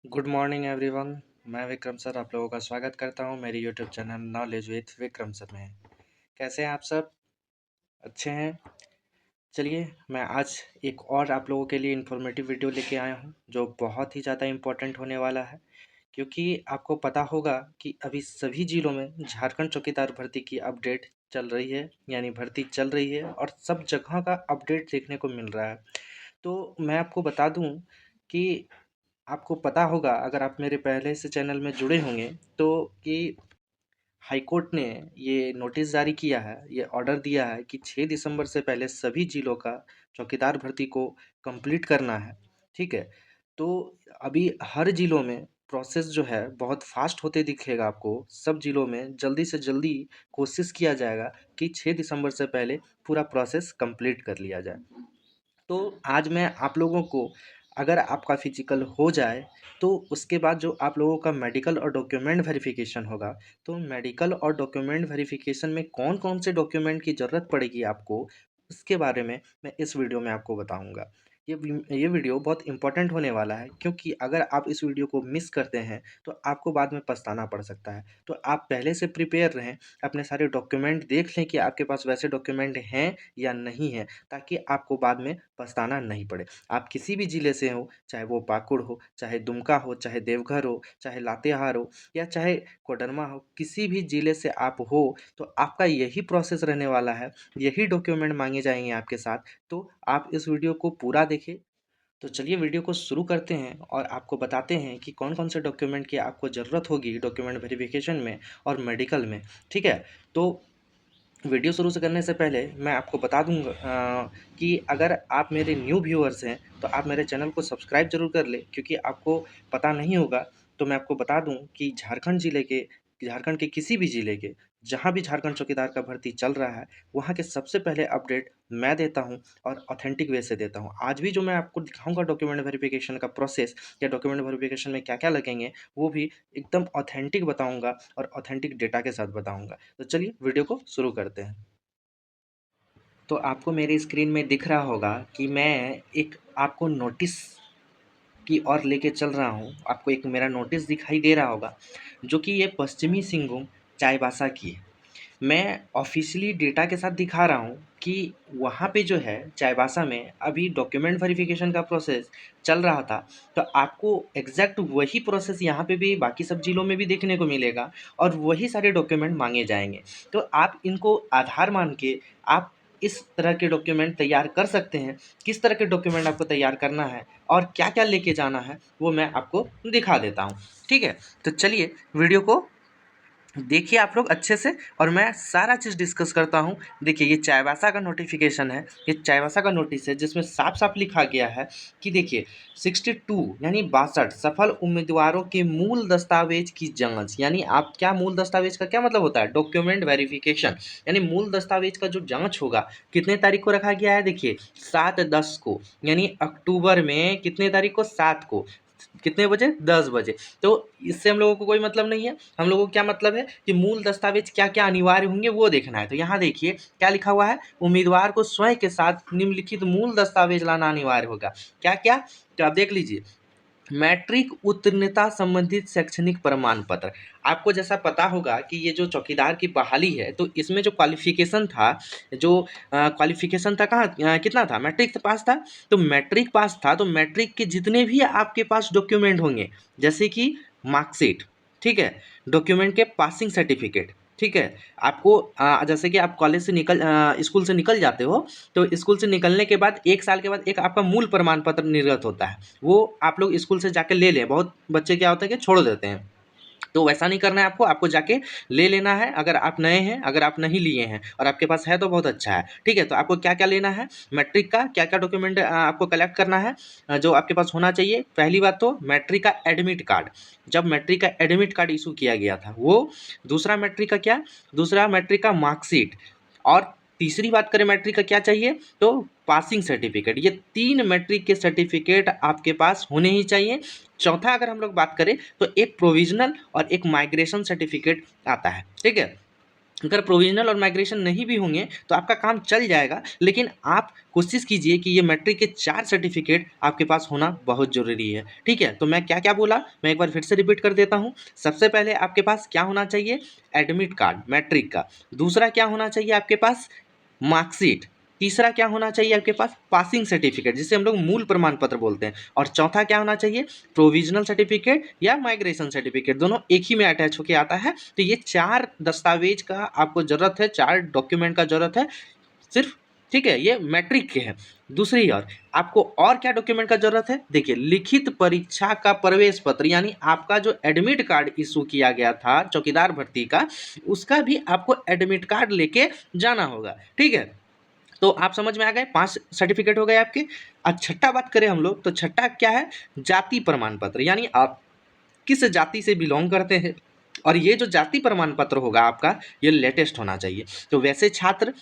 Good morning everyone. मैं Vikram sir आप लोगों का स्वागत करता हूं मेरी YouTube channel knowledge with Vikram sir में। कैसे हैं आप सब? अच्छे हैं? चलिए मैं आज एक और आप लोगों के लिए इन्फॉर्मेटिव वीडियो लेके आया हूं जो बहुत ही ज़्यादा इम्पोर्टेंट होने वाला है, क्योंकि आपको पता होगा कि अभी सभी ज़िलों में झारखंड चौकीदार भर्ती की अपडेट चल रही है, यानी भर्ती चल रही है और सब जगह का अपडेट देखने को मिल रहा है। तो मैं आपको बता दूं कि आपको पता होगा, अगर आप मेरे पहले से चैनल में जुड़े होंगे, तो कि हाई कोर्ट ने ये नोटिस जारी किया है, ये ऑर्डर दिया है कि 6 दिसंबर से पहले सभी जिलों का चौकीदार भर्ती को कंप्लीट करना है। ठीक है? तो अभी हर जिलों में प्रोसेस जो है बहुत फास्ट होते दिखेगा आपको। सब जिलों में जल्दी से जल्दी कोशिश किया जाएगा कि 6 दिसंबर से पहले पूरा प्रोसेस कंप्लीट कर लिया जाए। तो आज मैं आप लोगों को, अगर आपका फिजिकल हो जाए तो उसके बाद जो आप लोगों का मेडिकल और डॉक्यूमेंट वेरिफिकेशन होगा, तो मेडिकल और डॉक्यूमेंट वेरिफिकेशन में कौन कौन से डॉक्यूमेंट की ज़रूरत पड़ेगी आपको, उसके बारे में मैं इस वीडियो में आपको बताऊंगा। ये वीडियो बहुत इंपॉर्टेंट होने वाला है, क्योंकि अगर आप इस वीडियो को मिस करते हैं तो आपको बाद में पछताना पड़ सकता है। तो आप पहले से प्रिपेयर रहें, अपने सारे डॉक्यूमेंट देख लें कि आपके पास वैसे डॉक्यूमेंट हैं या नहीं है, ताकि आपको बाद में पछताना नहीं पड़े। आप किसी भी ज़िले से हो, चाहे वो पाकुड़ हो, चाहे दुमका हो, चाहे देवघर हो, चाहे लातेहार हो या चाहे कोडरमा हो, किसी भी ज़िले से आप हो, तो आपका यही प्रोसेस रहने वाला है, यही डॉक्यूमेंट मांगे जाएंगे आपके साथ। तो आप इस वीडियो को पूरा देखें। तो चलिए वीडियो को शुरू करते हैं और आपको बताते हैं कि कौन कौन से डॉक्यूमेंट की आपको ज़रूरत होगी डॉक्यूमेंट वेरिफिकेशन में और मेडिकल में। ठीक है? तो वीडियो शुरू से करने से पहले मैं आपको बता दूंगा कि अगर आप मेरे न्यू व्यूअर्स हैं तो आप मेरे चैनल को सब्सक्राइब जरूर कर ले, क्योंकि आपको पता नहीं होगा। तो मैं आपको बता दूं कि झारखंड के किसी भी ज़िले के, जहां भी झारखंड चौकीदार का भर्ती चल रहा है, वहां के सबसे पहले अपडेट मैं देता हूं और ऑथेंटिक वे से देता हूं। आज भी जो मैं आपको दिखाऊंगा डॉक्यूमेंट वेरिफिकेशन का प्रोसेस या डॉक्यूमेंट वेरिफिकेशन में क्या क्या लगेंगे, वो भी एकदम ऑथेंटिक बताऊंगा और ऑथेंटिक डेटा के साथ बताऊंगा। तो चलिए वीडियो को शुरू करते हैं। तो आपको मेरे स्क्रीन में दिख रहा होगा कि मैं एक आपको नोटिस की ओर लेके चल रहा हूँ। आपको एक मेरा नोटिस दिखाई दे रहा होगा, जो कि ये पश्चिमी सिंहभूम चाईबासा की है। मैं ऑफिशियली डेटा के साथ दिखा रहा हूँ कि वहाँ पे जो है चाईबासा में अभी डॉक्यूमेंट वेरिफिकेशन का प्रोसेस चल रहा था। तो आपको एग्जैक्ट वही प्रोसेस यहाँ पे भी बाकी सब जिलों में भी देखने को मिलेगा और वही सारे डॉक्यूमेंट मांगे जाएंगे। तो आप इनको आधार मान के आप इस तरह के डॉक्यूमेंट तैयार कर सकते हैं। किस तरह के डॉक्यूमेंट आपको तैयार करना है और क्या क्या लेके जाना है, वो मैं आपको दिखा देता हूँ। ठीक है? तो चलिए वीडियो को देखिए आप लोग अच्छे से, और मैं सारा चीज़ डिस्कस करता हूँ। देखिए ये चाईबासा का नोटिफिकेशन है, ये चाईबासा का नोटिस है, जिसमें साफ साफ लिखा गया है कि देखिए 62 यानी 62 सफल उम्मीदवारों के मूल दस्तावेज की जांच। यानी आप क्या, मूल दस्तावेज का क्या मतलब होता है? Document verification. यानी मूल दस्तावेज का जो जांच होगा, कितने तारीख को रखा गया है? देखिए 7/10 को, यानी अक्टूबर में कितने तारीख को? 7 को। कितने बजे? 10 बजे। तो इससे हम लोगों को कोई मतलब नहीं है। हम लोगों को क्या मतलब है कि मूल दस्तावेज क्या क्या अनिवार्य होंगे वो देखना है। तो यहाँ देखिए क्या लिखा हुआ है, उम्मीदवार को स्वयं के साथ निम्नलिखित मूल दस्तावेज लाना अनिवार्य होगा। क्या क्या? तो आप देख लीजिए, मैट्रिक उत्तीर्णता संबंधित शैक्षणिक प्रमाण पत्र। आपको जैसा पता होगा कि ये जो चौकीदार की बहाली है, तो इसमें जो क्वालिफिकेशन था, जो क्वालिफिकेशन था, कहाँ कितना था? मैट्रिक पास था। तो मैट्रिक पास था, तो मैट्रिक के जितने भी आपके पास डॉक्यूमेंट होंगे, जैसे कि मार्कशीट, ठीक है, डॉक्यूमेंट के पासिंग सर्टिफिकेट, ठीक है, आपको जैसे कि आप कॉलेज से स्कूल से निकल जाते हो, तो स्कूल से निकलने के बाद 1 साल के बाद एक आपका मूल प्रमाण पत्र निर्गत होता है। वो आप लोग स्कूल से जाके ले लें। बहुत बच्चे क्या होता है कि छोड़ देते हैं, तो वैसा नहीं करना है आपको। आपको जाके ले लेना है, अगर आप नए हैं, अगर आप नहीं लिए हैं और आपके पास है तो बहुत अच्छा है। ठीक है? तो आपको क्या क्या लेना है, मैट्रिक का क्या क्या डॉक्यूमेंट आपको कलेक्ट करना है, जो आपके पास होना चाहिए। पहली बात तो मैट्रिक का एडमिट कार्ड, जब मैट्रिक का एडमिट कार्ड इशू किया गया था वो। दूसरा मैट्रिक का क्या? दूसरा मैट्रिक का मार्कशीट। और तीसरी बात करें मैट्रिक का क्या चाहिए, तो पासिंग सर्टिफिकेट। ये 3 मैट्रिक के सर्टिफिकेट आपके पास होने ही चाहिए। चौथा अगर हम लोग बात करें तो एक प्रोविजनल और एक माइग्रेशन सर्टिफिकेट आता है। ठीक है? अगर प्रोविजनल और माइग्रेशन नहीं भी होंगे तो आपका काम चल जाएगा, लेकिन आप कोशिश कीजिए कि ये मैट्रिक के 4 सर्टिफिकेट आपके पास होना बहुत ज़रूरी है। ठीक है, तो मैं क्या क्या बोला, मैं एक बार फिर से रिपीट कर देता हूँ। सबसे पहले आपके पास क्या होना चाहिए, एडमिट कार्ड मैट्रिक का। दूसरा क्या होना चाहिए आपके पास, मार्कशीट। तीसरा क्या होना चाहिए आपके पास, पासिंग सर्टिफिकेट जिसे हम लोग मूल प्रमाण पत्र बोलते हैं। और चौथा क्या होना चाहिए, प्रोविजनल सर्टिफिकेट या माइग्रेशन सर्टिफिकेट, दोनों एक ही में अटैच होकर आता है। तो ये 4 दस्तावेज का आपको ज़रूरत है, 4 डॉक्यूमेंट का ज़रूरत है सिर्फ। ठीक है, ये मैट्रिक के हैं। दूसरी ओर आपको और क्या डॉक्यूमेंट का जरूरत है, देखिए लिखित परीक्षा का प्रवेश पत्र, यानी आपका जो एडमिट कार्ड इशू किया गया था चौकीदार भर्ती का, उसका भी आपको एडमिट कार्ड लेके जाना होगा। ठीक है, तो आप समझ में आ गए, 5 सर्टिफिकेट हो गए आपके। अब छठा बात करें हम लोग, तो छठा क्या है, जाति प्रमाण पत्र, यानी आप किस जाति से बिलोंग करते हैं। और ये जो जाति प्रमाण पत्र होगा आपका, ये लेटेस्ट होना चाहिए। तो वैसे छात्र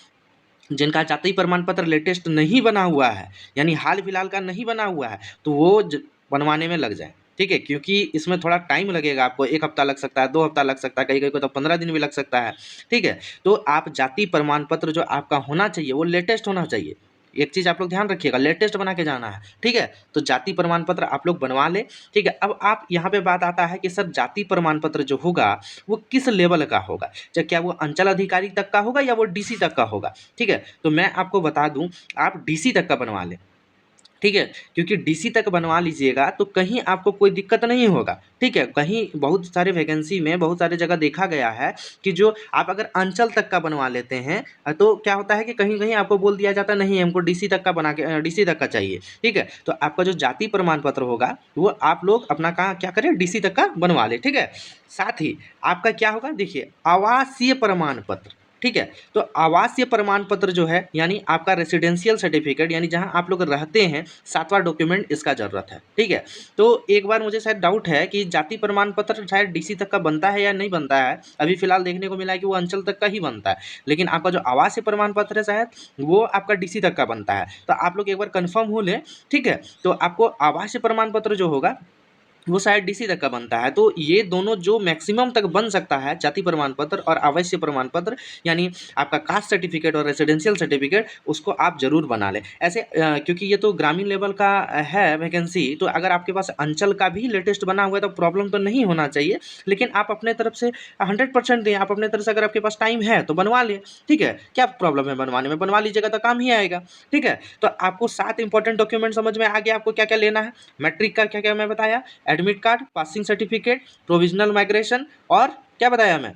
जिनका जाति प्रमाण पत्र लेटेस्ट नहीं बना हुआ है, यानी हाल फिलहाल का नहीं बना हुआ है, तो वो बनवाने में लग जाए। ठीक है, क्योंकि इसमें थोड़ा टाइम लगेगा आपको, 1 हफ्ता लग सकता है, 2 हफ्ता लग सकता है, कहीं कहीं को तो 15 दिन भी लग सकता है। ठीक है, तो आप जाति प्रमाण पत्र जो आपका होना चाहिए वो लेटेस्ट होना चाहिए। एक चीज़ आप लोग ध्यान रखिएगा, लेटेस्ट बना के जाना है। ठीक है, तो जाति प्रमाण पत्र आप लोग बनवा लें। ठीक है, अब आप यहाँ पे बात आता है कि सर जाति प्रमाण पत्र जो होगा वो किस लेवल का होगा, चाहे क्या वो अंचल अधिकारी तक का होगा या वो डीसी तक का होगा। ठीक है, तो मैं आपको बता दूं, आप डीसी तक का बनवा लें। ठीक है, क्योंकि डीसी तक बनवा लीजिएगा तो कहीं आपको कोई दिक्कत नहीं होगा। ठीक है, कहीं बहुत सारे वैकेंसी में बहुत सारे जगह देखा गया है कि जो आप अगर अंचल तक का बनवा लेते हैं तो क्या होता है कि कहीं कहीं आपको बोल दिया जाता नहीं, हमको डीसी तक का बना के डीसी तक का चाहिए। ठीक है, तो आपका जो जाति प्रमाण पत्र होगा वो आप लोग अपना कहाँ क्या करें, डीसी तक का बनवा ले। ठीक है, साथ ही आपका क्या होगा, देखिए आवासीय प्रमाण पत्र। ठीक है, तो आवासीय प्रमाण पत्र जो है, यानी आपका रेसिडेंशियल सर्टिफिकेट, यानी जहां आप लोग रहते हैं, 7वां डॉक्यूमेंट इसका जरूरत है। ठीक है, तो एक बार मुझे शायद डाउट है कि जाति प्रमाण पत्र शायद डीसी तक का बनता है या नहीं बनता है। अभी फिलहाल देखने को मिला है कि वो अंचल तक का ही बनता है, लेकिन आपका जो आवासीय प्रमाण पत्र है शायद वो आपका डीसी तक का बनता है। तो आप लोग एक बार कंफर्म हो लें। ठीक है, तो आपको आवासीय प्रमाण पत्र जो होगा वो शायद डीसी तक का बनता है। तो ये दोनों जो मैक्सिमम तक बन सकता है, जाति प्रमाण पत्र और आवासीय प्रमाण पत्र, यानी आपका कास्ट सर्टिफिकेट और रेसिडेंशियल सर्टिफिकेट, उसको आप जरूर बना लें। ऐसे क्योंकि ये तो ग्रामीण लेवल का है वैकेंसी, तो अगर आपके पास अंचल का भी लेटेस्ट बना हुआ है तो प्रॉब्लम तो नहीं होना चाहिए। लेकिन आप अपने तरफ से 100% दें, आप अपने तरफ से, अगर आपके पास टाइम है तो बनवा लें। ठीक है, क्या प्रॉब्लम है बनवाने में, बनवा लीजिएगा तो काम ही आएगा। ठीक है, तो आपको 7 इंपॉर्टेंट डॉक्यूमेंट समझ में आ गया आपको क्या क्या लेना है। मैट्रिक का क्या क्या मैं बताया, admit card, passing certificate, provisional migration, और क्या बताया मैं,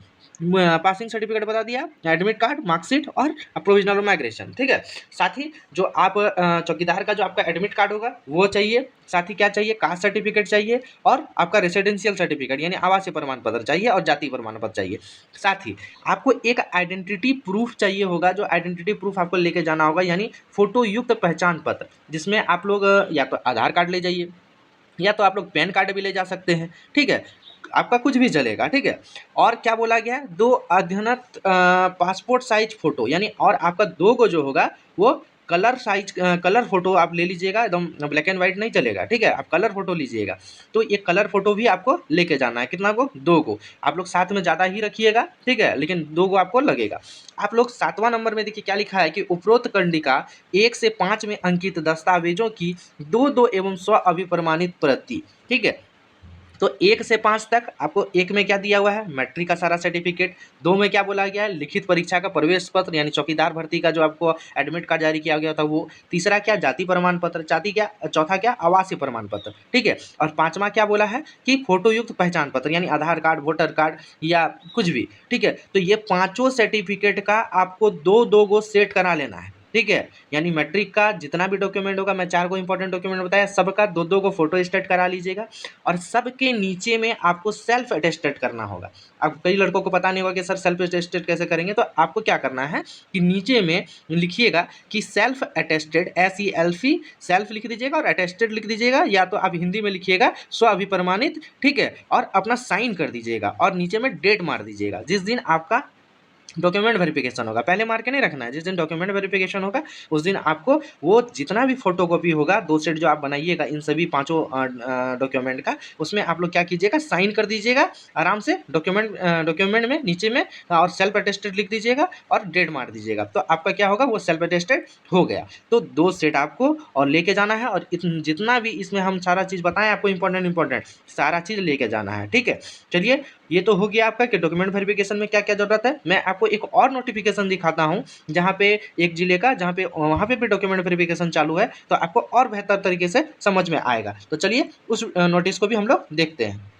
पासिंग सर्टिफिकेट बता दिया, एडमिट कार्ड, मार्कशीट और प्रोविजनल माइग्रेशन। ठीक है, साथ ही जो आप चौकीदार का जो आपका एडमिट कार्ड होगा वो चाहिए, साथ ही क्या चाहिए, कास्ट सर्टिफिकेट चाहिए, और आपका रेसिडेंशियल सर्टिफिकेट यानी आवासीय प्रमाण पत्र चाहिए, और जाति प्रमाण पत्र चाहिए। साथ ही आपको एक आइडेंटिटी प्रूफ चाहिए होगा, जो आइडेंटिटी प्रूफ आपको लेके जाना होगा, यानी फोटो युक्त पहचान पत्र, जिसमें आप लोग या तो आधार कार्ड ले जाइए या तो आप लोग पैन कार्ड भी ले जा सकते हैं। ठीक है, आपका कुछ भी चलेगा। ठीक है, और क्या बोला गया है, 2 अद्यतन पासपोर्ट साइज फोटो, यानी और आपका 2 को जो होगा वो कलर साइज कलर फोटो आप ले लीजिएगा, एकदम ब्लैक एंड व्हाइट नहीं चलेगा। ठीक है, आप कलर फोटो लीजिएगा। तो ये कलर फोटो भी आपको लेके जाना है, कितना को, 2 को। आप लोग साथ में ज़्यादा ही रखिएगा। ठीक है, लेकिन 2 को आपको लगेगा। आप लोग 7वां नंबर में देखिए क्या लिखा है कि उपरोक्त कंडिका 1 से 5 में अंकित दस्तावेजों की 2-2 एवं स्व अभिप्रमाणित प्रति। ठीक है, तो 1 से 5 तक आपको, 1 में क्या दिया हुआ है, मैट्रिक का सारा सर्टिफिकेट। 2 में क्या बोला गया है, लिखित परीक्षा का प्रवेश पत्र, यानी चौकीदार भर्ती का जो आपको एडमिट कार्ड जारी किया गया था वो। तीसरा क्या, जाति प्रमाण पत्र। चौथा क्या, आवासीय प्रमाण पत्र। ठीक है, और 5वां क्या बोला है कि फोटो युक्त पहचान पत्र, यानी आधार कार्ड, वोटर कार्ड या कुछ भी। ठीक है, तो ये पांचों सर्टिफिकेट का आपको 2-2 गो सेट करा लेना है। ठीक है, यानी मैट्रिक का जितना भी डॉक्यूमेंट होगा, मैं 4 को इंपॉर्टेंट डॉक्यूमेंट बताया, सबका 2-2 को फोटो स्टेट करा लीजिएगा। और सबके नीचे में आपको सेल्फ अटेस्टेड करना होगा। अब कई लड़कों को पता नहीं होगा कि सर सेल्फ अटेस्टेड कैसे करेंगे, तो आपको क्या करना है कि नीचे में लिखिएगा कि सेल्फ अटेस्टेड, SELF, सेल्फ लिख दीजिएगा और अटेस्टेड लिख दीजिएगा, या तो आप हिंदी में लिखिएगा स्व अभिप्रमाणित। ठीक है, और अपना साइन कर दीजिएगा और नीचे में डेट मार दीजिएगा, जिस दिन आपका डॉक्यूमेंट वेरिफिकेशन होगा। पहले मार के नहीं रखना है, जिस दिन डॉक्यूमेंट वेरिफिकेशन होगा उस दिन आपको वो जितना भी फोटोकॉपी होगा 2 सेट जो आप बनाइएगा इन सभी पाँचों डॉक्यूमेंट का, उसमें आप लोग क्या कीजिएगा, साइन कर दीजिएगा आराम से डॉक्यूमेंट में नीचे में, और सेल्फ अटेस्टेड लिख दीजिएगा और डेट मार दीजिएगा, तो आपका क्या होगा, वो सेल्फ अटेस्टेड हो गया। तो 2 सेट आपको और लेके जाना है, और जितना भी इसमें हम सारा चीज़ बताएं आपको, इंपॉर्टेंट सारा चीज़ लेके जाना है, ठीक है। चलिए, ये तो हो गया आपका कि डॉक्यूमेंट वेरिफिकेशन में क्या क्या जरूरत है। मैं आपको एक और नोटिफिकेशन दिखाता हूँ जहाँ पे एक जिले का, जहाँ पे वहाँ पे भी डॉक्यूमेंट वेरिफिकेशन चालू है, तो आपको और बेहतर तरीके से समझ में आएगा। तो चलिए उस नोटिस को भी हम लोग देखते हैं।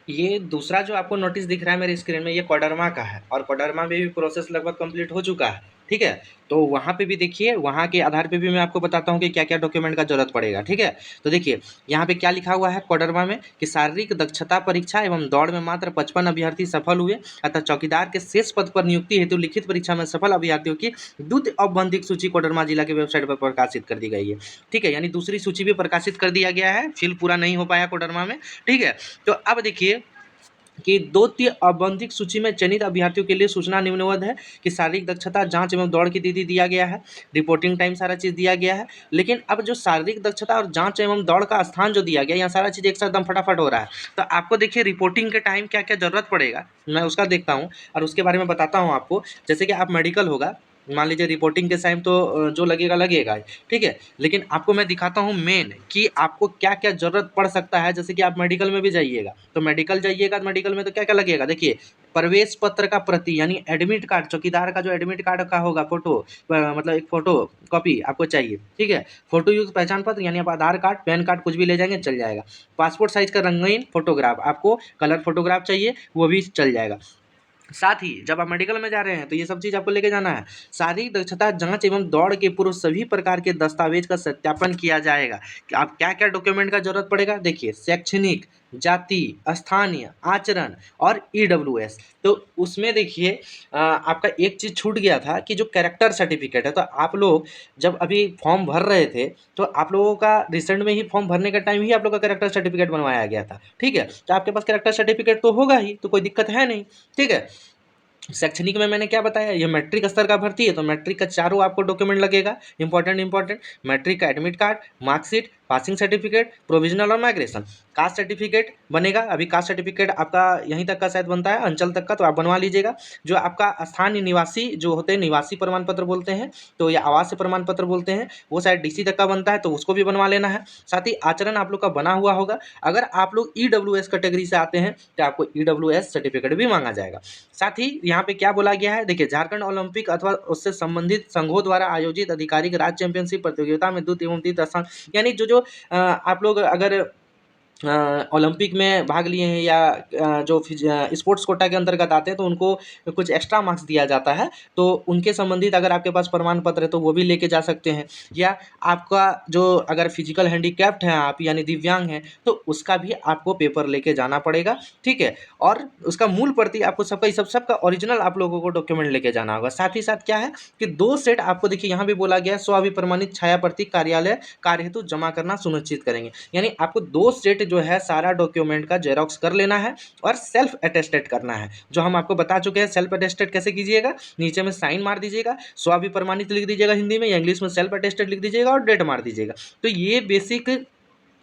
ये दूसरा जो आपको नोटिस दिख रहा है मेरी स्क्रीन में, ये कोडरमा का है, और कोडरमा में भी प्रोसेस लगभग कंप्लीट हो चुका है, ठीक है। तो वहाँ पे भी देखिए, वहाँ के आधार पे भी मैं आपको बताता हूँ कि क्या क्या डॉक्यूमेंट का जरूरत पड़ेगा, ठीक है। तो देखिए यहाँ पे क्या लिखा हुआ है कोडरमा में, कि शारीरिक दक्षता परीक्षा एवं दौड़ में मात्र 55 अभ्यर्थी सफल हुए, अतः चौकीदार के शेष पद पर नियुक्ति हेतु लिखित परीक्षा में सफल अभ्यर्थियों की द्वितीय औपबंधिक सूची कोडरमा जिला की वेबसाइट पर प्रकाशित कर दी गई है, ठीक है। यानी दूसरी सूची भी प्रकाशित कर दिया गया है, फिल पूरा नहीं हो पाया कोडरमा में, ठीक है। तो अब देखिए कि द्वितीय औपबंधिक सूची में चयनित अभ्यर्थियों के लिए सूचना निम्नवत है कि शारीरिक दक्षता जांच एवं दौड़ की तिथि दिया गया है, रिपोर्टिंग टाइम सारा चीज़ दिया गया है। लेकिन अब जो शारीरिक दक्षता और जांच एवं दौड़ का स्थान जो दिया गया, यहाँ सारा चीज़ एक साथ एकदम फटाफट हो रहा है। तो आपको देखिए रिपोर्टिंग के टाइम क्या क्या जरूरत पड़ेगा, मैं उसका देखता हूँ और उसके बारे में बताता हूँ आपको। जैसे कि आप मेडिकल होगा, मान लीजिए रिपोर्टिंग के टाइम तो जो लगेगा लगेगा, ठीक है। लेकिन आपको मैं दिखाता हूँ मेन कि आपको क्या क्या जरूरत पड़ सकता है। जैसे कि आप मेडिकल में भी जाइएगा, तो मेडिकल जाइएगा तो मेडिकल में तो क्या क्या लगेगा, देखिए प्रवेश पत्र का प्रति यानी एडमिट कार्ड, चौकीदार का जो एडमिट कार्ड का होगा फोटो, मतलब एक फोटो कॉपी आपको चाहिए, ठीक है। फोटो युक्त पहचान पत्र यानी आप आधार कार्ड, पैन कार्ड कुछ भी ले जाएंगे चल जाएगा। पासपोर्ट साइज का रंगीन फोटोग्राफ, आपको कलर फोटोग्राफ चाहिए वो भी चल जाएगा। साथ ही जब आप मेडिकल में जा रहे हैं तो ये सब चीज़ आपको लेके जाना है। शारीरिक दक्षता जांच एवं दौड़ के पूर्व सभी प्रकार के दस्तावेज का सत्यापन किया जाएगा। कि आप क्या क्या डॉक्यूमेंट का जरूरत पड़ेगा, देखिए शैक्षणिक, जाति, स्थानीय, आचरण और ईडब्ल्यूएस। तो उसमें देखिए आपका एक चीज़ छूट गया था कि जो कैरेक्टर सर्टिफिकेट है, तो आप लोग जब अभी फॉर्म भर रहे थे तो आप लोगों का रिसेंट में ही फॉर्म भरने का टाइम ही आप लोग का कैरेक्टर सर्टिफिकेट बनवाया गया था, ठीक है। तो आपके पास कैरेक्टर सर्टिफिकेट तो होगा ही, तो कोई दिक्कत है नहीं, ठीक है। शैक्षणिक में मैंने क्या बताया, ये मैट्रिक स्तर का भर्ती है तो मैट्रिक का चारों आपको डॉक्यूमेंट लगेगा, इंपॉर्टेंट मैट्रिक का admit card, marksheet, passing certificate, provisional और माइग्रेशन। कास्ट सर्टिफिकेट बनेगा, अभी कास्ट सर्टिफिकेट आपका यहीं तक का शायद बनता है, अंचल तक का, तो आप बनवा लीजिएगा। जो आपका स्थानीय निवासी जो होते हैं, निवासी प्रमाण पत्र बोलते हैं, तो या आवासीय प्रमाण पत्र बोलते हैं, वो शायद डीसी तक का बनता है, तो उसको भी बनवा लेना है। साथ ही आचरण आप लोग का बना हुआ होगा। अगर आप लोग ईडब्ल्यूएस कैटेगरी से आते हैं तो आपको ईडब्ल्यूएस सर्टिफिकेट भी मांगा जाएगा। साथ ही यहाँ पे क्या बोला गया है, देखिए झारखंड ओलंपिक अथवा उससे संबंधित संघों द्वारा आयोजित आधिकारिक राज्य चैंपियनशिप प्रतियोगिता में द्वितीय एवं तृतीय स्थान, यानी जो आप लोग अगर ओलंपिक में भाग लिए हैं या जो स्पोर्ट्स कोटा के अंतर्गत आते हैं तो उनको कुछ एक्स्ट्रा मार्क्स दिया जाता है, तो उनके संबंधित अगर आपके पास प्रमाण पत्र है तो वो भी लेके जा सकते हैं। या आपका जो अगर फिजिकल हैंडीकैप्ड हैं आप यानी दिव्यांग हैं तो उसका भी आपको पेपर लेके जाना पड़ेगा, ठीक है। और उसका मूल प्रति आपको सबका ओरिजिनल आप लोगों को डॉक्यूमेंट लेके जाना होगा। साथ ही साथ क्या है कि 2 सेट आपको देखिए यहाँ भी बोला गया है, स्व-अभिप्रमाणित छाया प्रति कार्यालय कार्य हेतु जमा करना सुनिश्चित करेंगे। यानी आपको 2 सेट जो है सारा डॉक्यूमेंट का जेरॉक्स कर लेना है और सेल्फ अटेस्टेड करना है, जो हम आपको बता चुके हैं। सेल्फ अटेस्टेड कैसे कीजिएगा, नीचे में साइन मार दीजिएगा, स्व-अभिप्रमाणित लिख दीजिएगा हिंदी में, या इंग्लिश में सेल्फ अटेस्टेड लिख दीजिएगा और डेट मार दीजिएगा। तो ये बेसिक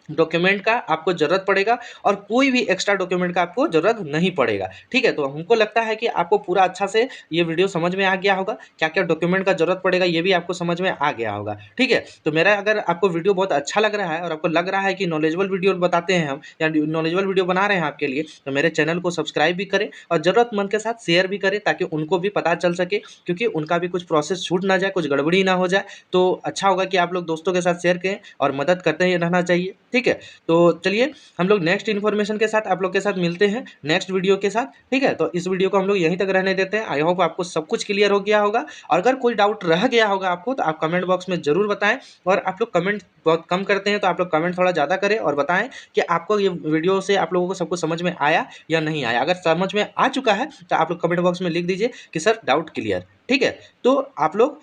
डॉक्यूमेंट का आपको ज़रूरत पड़ेगा और कोई भी एक्स्ट्रा डॉक्यूमेंट का आपको ज़रूरत नहीं पड़ेगा, ठीक है। तो हमको लगता है कि आपको पूरा अच्छा से ये वीडियो समझ में आ गया होगा, क्या क्या डॉक्यूमेंट का ज़रूरत पड़ेगा ये भी आपको समझ में आ गया होगा, ठीक है। तो मेरा अगर आपको वीडियो बहुत अच्छा लग रहा है और आपको लग रहा है कि नॉलेजेबल वीडियो बताते हैं हम या नॉलेजेबल वीडियो बना रहे हैं आपके लिए, तो मेरे चैनल को सब्सक्राइब भी करें और ज़रूरतमंद के साथ शेयर भी करें ताकि उनको भी पता चल सके, क्योंकि उनका भी कुछ प्रोसेस छूट ना जाए, कुछ गड़बड़ी ना हो जाए। तो अच्छा होगा कि आप लोग दोस्तों के साथ शेयर करें और मदद करते ही रहना चाहिए, ठीक है। तो चलिए हम लोग नेक्स्ट इन्फॉर्मेशन के साथ आप लोग के साथ मिलते हैं नेक्स्ट वीडियो के साथ, ठीक है। तो इस वीडियो को हम लोग यहीं तक रहने देते हैं। आई होप आपको सब कुछ क्लियर हो गया होगा, और अगर कोई डाउट रह गया होगा आपको तो आप कमेंट बॉक्स में ज़रूर बताएं। और आप लोग कमेंट बहुत कम करते हैं तो आप लोग कमेंट थोड़ा ज़्यादा करें और बताएं कि आपको ये वीडियो से आप लोगों को सब कुछ समझ में आया या नहीं आया। अगर समझ में आ चुका है तो आप लोग कमेंट बॉक्स में लिख दीजिए कि सर डाउट क्लियर, ठीक है। तो आप लोग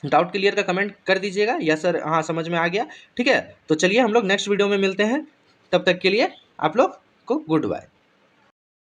डाउट क्लियर का कमेंट कर दीजिएगा, या सर हाँ समझ में आ गया, ठीक है। तो चलिए हम लोग नेक्स्ट वीडियो में मिलते हैं, तब तक के लिए आप लोग को गुड बाय।